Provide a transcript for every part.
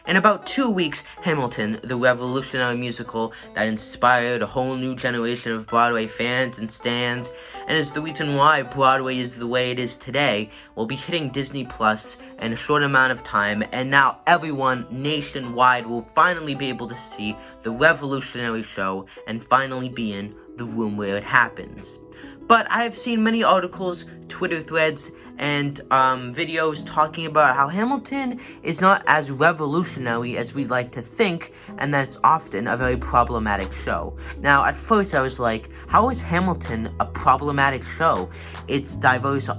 In about 2 weeks, Hamilton, the revolutionary musical that inspired a whole new generation of Broadway fans and stans, and is the reason why Broadway is the way it is today, will be hitting Disney Plus in a short amount of time, and now everyone nationwide will finally be able to see the revolutionary show and finally be in the room where it happens. But I have seen many articles, Twitter threads, and videos talking about how Hamilton is not as revolutionary as we'd like to think, and that it's often a very problematic show. Now, at first I was like, how is Hamilton a problematic show? It's diverse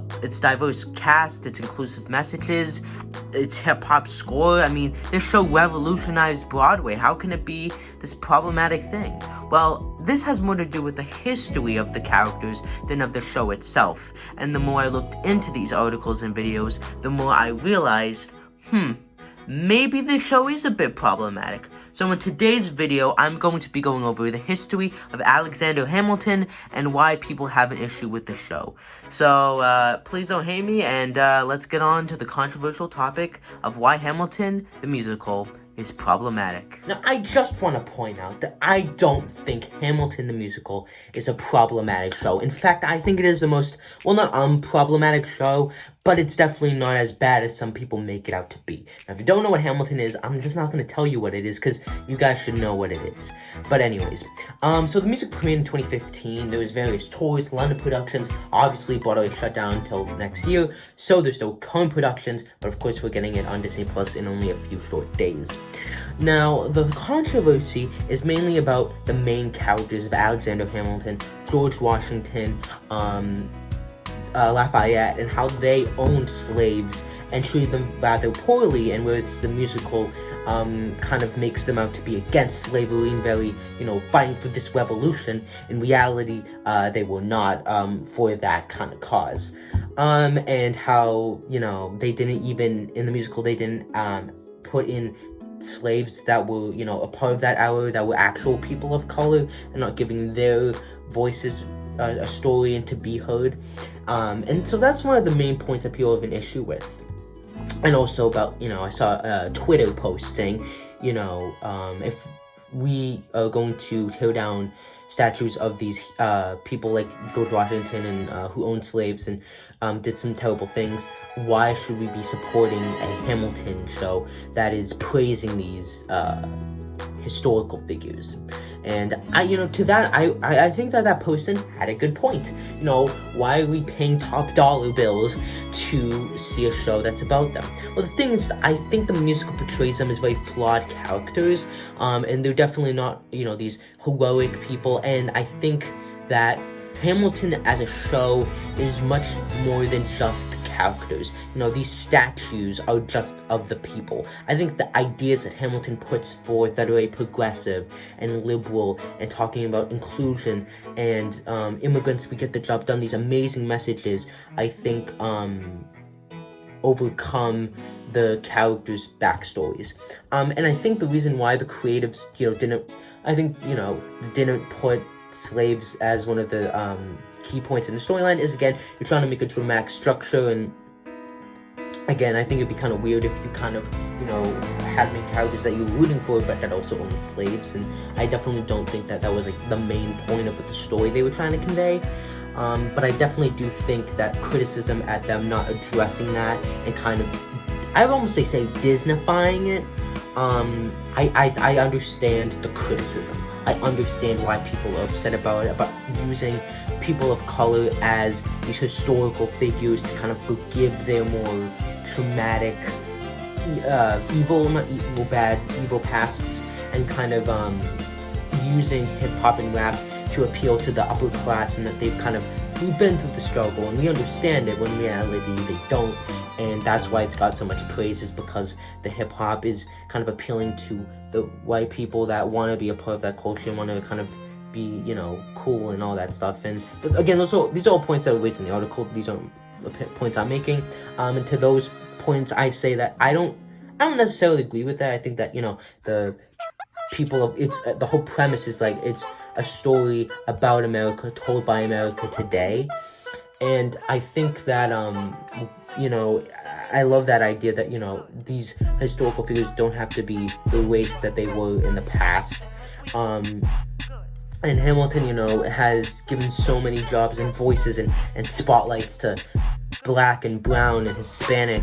cast, it's inclusive messages, it's hip-hop score. I mean, this show revolutionized Broadway. How can it be this problematic thing? Well, this has more to do with the history of the characters than of the show itself. And the more I looked into these articles and videos, the more I realized, maybe the show is a bit problematic. So in today's video, I'm going to be going over the history of Alexander Hamilton and why people have an issue with the show. So please don't hate me, and let's get on to the controversial topic of why Hamilton, the musical, is problematic. Now, I just want to point out that I don't think Hamilton the Musical is a problematic show. In fact, I think it is the most, well, not unproblematic show, but it's definitely not as bad as some people make it out to be. Now, if you don't know what Hamilton is, I'm just not going to tell you what it is, because you guys should know what it is. But anyways, so the music premiered in 2015. There was various tours, London productions. Obviously, Broadway shut down until next year, so there's no current productions, but of course we're getting it on Disney Plus in only a few short days. Now, the controversy is mainly about the main characters of Alexander Hamilton, George Washington, Lafayette, and how they owned slaves and treated them rather poorly, and whereas the musical kind of makes them out to be against slavery and very, fighting for this revolution. In reality, they were not for that kind of cause. And how, they didn't even, in the musical, they didn't put in slaves that were, a part of that era, that were actual people of color, and not giving their voices a story and to be heard. And so that's one of the main points that people have an issue with. And also about, I saw a Twitter post saying, if we are going to tear down statues of these people like George Washington and who owned slaves and did some terrible things, why should we be supporting a Hamilton show that is praising these historical figures? And to that, I think that person had a good point. Why are we paying top dollar bills to see a show that's about them? Well, the thing is, I think the musical portrays them as very flawed characters, and they're definitely not, these heroic people. And I think that Hamilton as a show is much more than just characters. These statues are just of the people. I think the ideas that Hamilton puts forth that are very progressive and liberal and talking about inclusion and immigrants, we get the job done, these amazing messages, I think overcome the characters' backstories. And I think the reason why the creatives, didn't put slaves as one of the key points in the storyline is, again, you're trying to make a dramatic structure, and again, I think it'd be kind of weird if you kind of, had main characters that you were rooting for, but that also owned slaves, and I definitely don't think that was, the main point of the story they were trying to convey. But I definitely do think that criticism at them not addressing that and kind of, I would almost say Disneyfying it, I understand the criticism. I understand why people are upset about it, about using people of color as these historical figures to kind of forgive their more traumatic, evil pasts, and kind of using hip-hop and rap to appeal to the upper class, and that we've been through the struggle, and we understand it, when in reality they don't. And that's why it's got so much praise, is because the hip-hop is kind of appealing to the white people that want to be a part of that culture and want to kind of be, cool and all that stuff. And again, these are all points that were raised in the article. These are the points I'm making. And to those points, I say that I don't necessarily agree with that. I think that, the people of the whole premise is it's a story about America told by America today. And I think that, I love that idea that, you know, these historical figures don't have to be the race that they were in the past. And Hamilton, you know, has given so many jobs and voices and spotlights to Black and brown and Hispanic,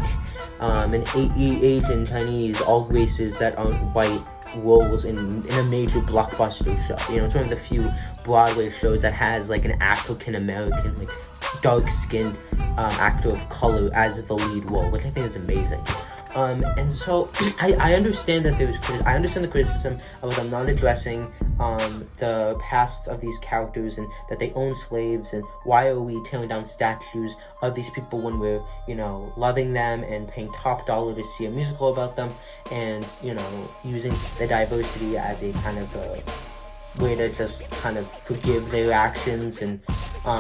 and Asian, Chinese, all races that aren't white, roles in a major blockbuster show. You know, it's one of the few Broadway shows that has like an African American, like dark-skinned actor of color as the lead role, which I think is amazing. And so I understand that I understand the criticism of them not addressing the pasts of these characters and that they own slaves, and why are we tearing down statues of these people when we're, you know, loving them and paying top dollar to see a musical about them, and, you know, using the diversity as a kind of a way to just kind of forgive their actions, and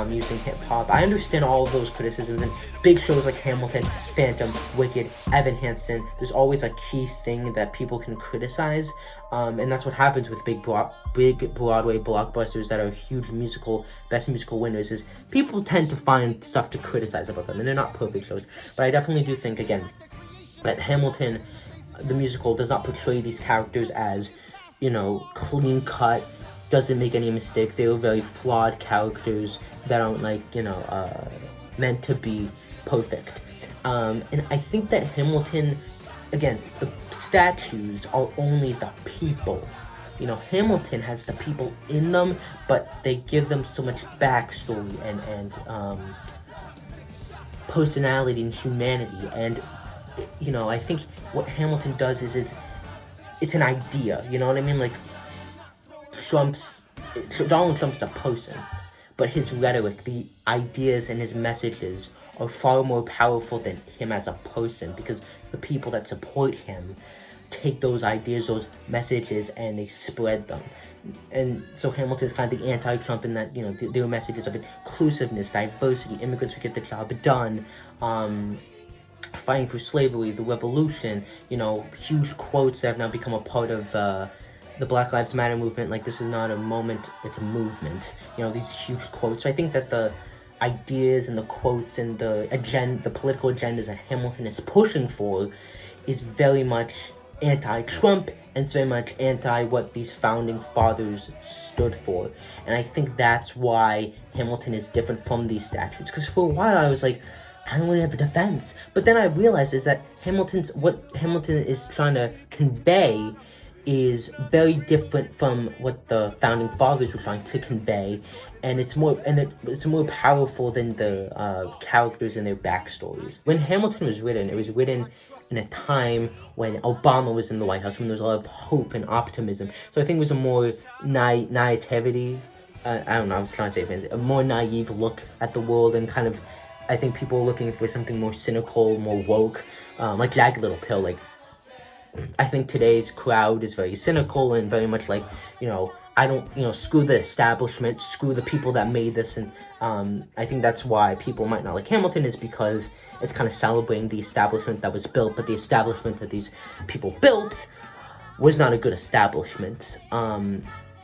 using hip-hop. I understand all of those criticisms, and big shows like Hamilton, Phantom, Wicked, Evan Hansen, there's always a key thing that people can criticize, and that's what happens with big Broadway blockbusters that are huge best musical winners, is people tend to find stuff to criticize about them, and they're not perfect shows. But I definitely do think, again, that Hamilton, the musical, does not portray these characters as, you know, clean-cut, doesn't make any mistakes. They were very flawed characters that aren't, like, you know, meant to be perfect. And I think that Hamilton, again, the statues are only the people. You know, Hamilton has the people in them, but they give them so much backstory and personality and humanity. And, you know, I think what Hamilton does is it's an idea, you know what I mean? Like, Donald Trump's a person, but his rhetoric, the ideas and his messages are far more powerful than him as a person, because the people that support him take those ideas, those messages, and they spread them. And so Hamilton's kind of the anti-Trump in that, you know, their messages of inclusiveness, diversity, immigrants who get the job done, fighting for slavery, the revolution, you know, huge quotes that have now become a part of the Black Lives Matter movement. Like, this is not a moment, it's a movement. You know, these huge quotes. So I think that the ideas and the quotes and the political agendas that Hamilton is pushing for is very much anti-Trump, and it's very much anti what these founding fathers stood for. And I think that's why Hamilton is different from these statues. Because for a while I was like, I don't really have a defense. But then I realized is that what Hamilton is trying to convey is very different from what the founding fathers were trying to convey, and it's more powerful than the characters and their backstories. When Hamilton was written, it was written in a time when Obama was in the White House, when there was a lot of hope and optimism. So I think it was a more naivety. I don't know. I was trying to say a more naive look at the world, and kind of, I think people were looking for something more cynical, more woke, like Jagged Little Pill, like. I think today's crowd is very cynical and very much like, you know, screw the establishment, screw the people that made this. And I think that's why people might not like Hamilton, is because it's kind of celebrating the establishment that was built, but the establishment that these people built was not a good establishment.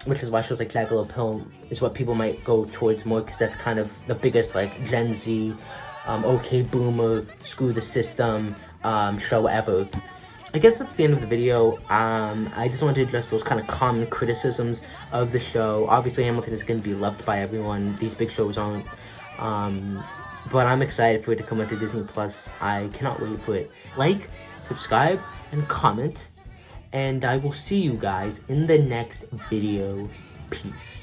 Which is why shows like Jagged Little Pill is what people might go towards more, because that's kind of the biggest, like, Gen Z, okay boomer, screw the system show ever. I guess that's the end of the video. I just wanted to address those kind of common criticisms of the show. Obviously, Hamilton is going to be loved by everyone. These big shows aren't. But I'm excited for it to come out to Disney+. I cannot wait for it. Like, subscribe, and comment. And I will see you guys in the next video. Peace.